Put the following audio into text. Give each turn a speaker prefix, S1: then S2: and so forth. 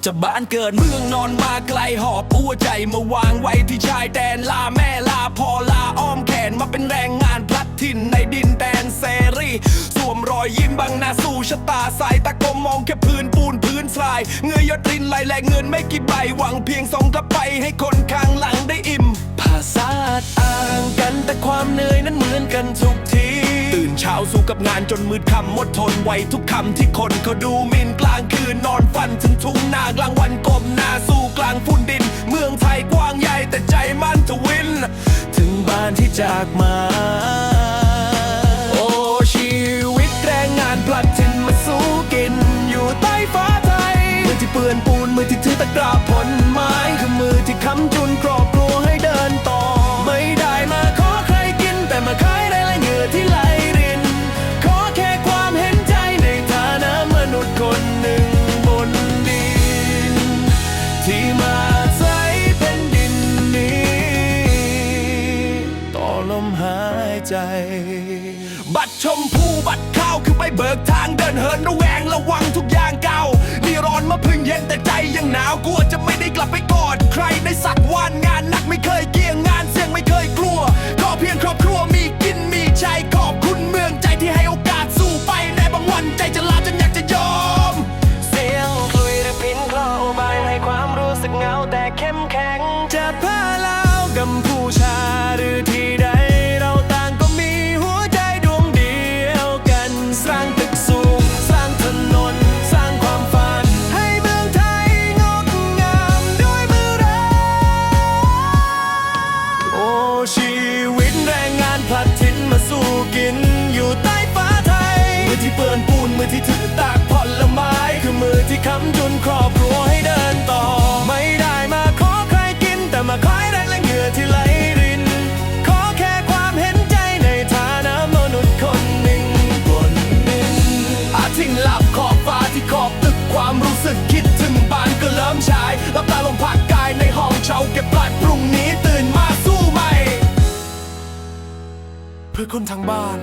S1: จะบ้านเกิดเมืองนอนมาไกลหอบหัวใจมาวางไว้ที่ชายแดนลาแม่ลาพ่อลาอ้อมแขนมาเป็นแรงงานพลัดถิ่นในดินแดนเสรีสวมรอยยิ้มบังหน้าสู่ชะตาสายตะกมมองแค่พื้นปูนพื้นทรายเงยยดรินไหลแลกเงินไม่กี่ใบหวังเพียงส่งกลับไปให้คนข้างหลังได้อิ่มภาษาอ่างกันแต่ความเหนื่อยนั้นเหมือนกันทุกทีตื่นเช้าสู้กับงานจนมืดค่ำอดทนไว้ทุกคำที่คนเขาดูหมิ่นกลางคืนนอนฝันถึงทุ่งนากลางวันก้มหน้าสู้กลางฝุ่นดินเมืองไทยกว้างใหญ่แต่ใจมันทวินถึงบ้านที่จากมาโอ้ชีวิตแรงงานพลัดถิ่นมาสู้กินอยู่ใต้ฟ้าไทยมือที่เปื้อนปูนมือที่ถือตะกร้าผลไม้คือมือที่ค้ำจุนครอบครัวให้เดินต่อไม่ได้มาขอใครกินแต่มาขายได้และเหงื่อที่ไหลรินขอแค่ความเห็นใจในฐานะมนุษย์คนหนึ่งบนดินที่มาใช้แผ่นดินนี้ต่อลมหายใจบัตรชมพูบัตรข้าวคือไปเบิกทางเดินเหินระแวงระวังทุกอย่างเก่านี่ร้อนมาพึ่งเย็นแต่ใจยังหนาวกลัวจะไม่ได้กลับไปกอดใครในสักวันงานหนักไม่เคยเกี่ยงงานเสี่ยงไม่เคยกลัวก็เพียงครอบครัวมีกินมีใช้ขอบคุณเมืองใจที่ให้โอกาสสู้ไปในบางวันใจจะลาจนอยากจะยอมเสียงคลุยหรือพินคลอบายให้ความรู้สึกเหงาแต่เข้มแข็งจะพาลาวกัมพูชาหรือที่ใดเราต่างก็มีหัวใจดวงเดียวกันสร้างตึกสูงสร้างถนนสร้างความฝันให้เมืองไทยงดงามด้วยมือเราโอ้ชีวิตแรงงานพลัดถิ่นมาสู้กินอยู่ใต้ฟ้าไทยมือที่เปื้อนปูนมือที่ถือตากผลไม้คือมือที่ค้ำจุนครอบครัวให้เดินต่อไม่ได้มาขอใครกินแต่มาขายแรงและเหงื่อที่ไหลรินขอแค่ความเห็นใจในฐานะมนุษย์คนหนึ่งบนดินอาทิ้งหลับขอบฟ้าที่ขอบตึกความรู้สึกคิดถึงบ้านก็เริ่มฉายหลับตาลงพักกายในห้องเช่าเก็บปลัดพรุ่งนี้ตื่นมาสู้ใหม่เพื่อคนทางบ้าน